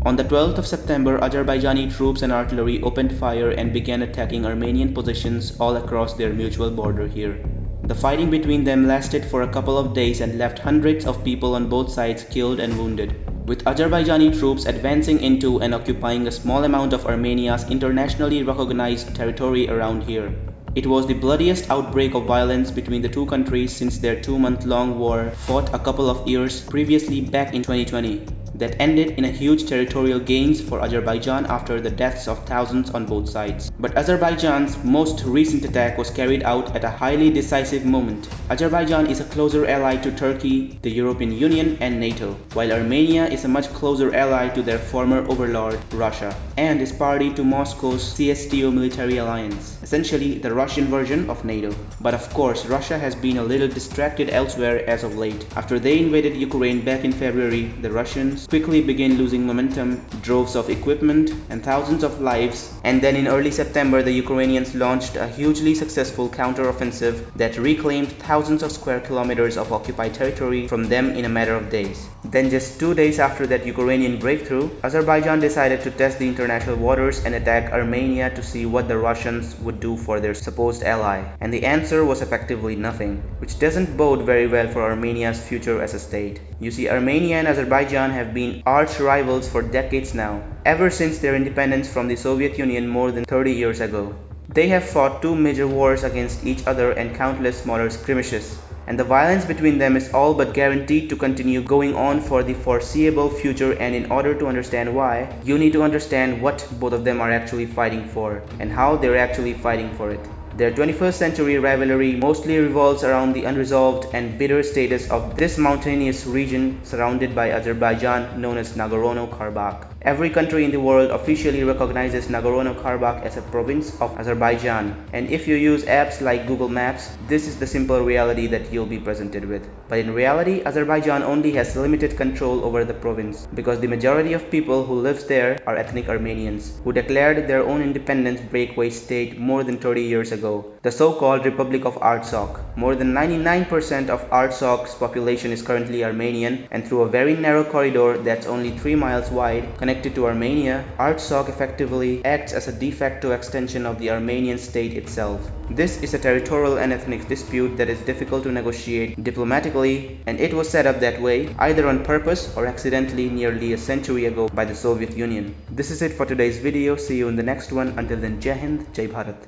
On the 12th of September, Azerbaijani troops and artillery opened fire and began attacking Armenian positions all across their mutual border here. The fighting between them lasted for a couple of days and left hundreds of people on both sides killed and wounded, with Azerbaijani troops advancing into and occupying a small amount of Armenia's internationally recognized territory around here. It was the bloodiest outbreak of violence between the two countries since their 2-month-long war fought a couple of years previously back in 2020. That ended in a huge territorial gains for Azerbaijan after the deaths of thousands on both sides. But Azerbaijan's most recent attack was carried out at a highly decisive moment. Azerbaijan is a closer ally to Turkey, the European Union and NATO, while Armenia is a much closer ally to their former overlord, Russia, and is party to Moscow's CSTO military alliance, essentially the Russian version of NATO. But of course, Russia has been a little distracted elsewhere as of late. After they invaded Ukraine back in February, the Russians quickly began losing momentum, droves of equipment, and thousands of lives, and then in early September the Ukrainians launched a hugely successful counter-offensive that reclaimed thousands of square kilometers of occupied territory from them in a matter of days. Then just 2 days after that Ukrainian breakthrough, Azerbaijan decided to test the international waters and attack Armenia to see what the Russians would do for their supposed ally. And the answer was effectively nothing, which doesn't bode very well for Armenia's future as a state. You see, Armenia and Azerbaijan have been arch rivals for decades now, ever since their independence from the Soviet Union more than 30 years ago. They have fought 2 major wars against each other and countless smaller skirmishes, and the violence between them is all but guaranteed to continue going on for the foreseeable future. And in order to understand why, you need to understand what both of them are actually fighting for and how they're actually fighting for it. Their 21st century rivalry mostly revolves around the unresolved and bitter status of this mountainous region surrounded by Azerbaijan known as Nagorno Karabakh. Every country in the world officially recognizes Nagorno Karabakh as a province of Azerbaijan, and if you use apps like Google Maps, this is the simple reality that you'll be presented with. But in reality, Azerbaijan only has limited control over the province because the majority of people who live there are ethnic Armenians who declared their own independence breakaway state more than 30 years ago, the so-called Republic of Artsakh. More than 99% of Artsakh's population is currently Armenian, and through a very narrow corridor that's only 3 miles wide connected to Armenia, Artsakh effectively acts as a de facto extension of the Armenian state itself. This is a territorial and ethnic dispute that is difficult to negotiate diplomatically, and it was set up that way either on purpose or accidentally nearly a century ago by the Soviet Union. This is it for today's video. See you in the next one. Until then, Jai Hind, Jai Bharat.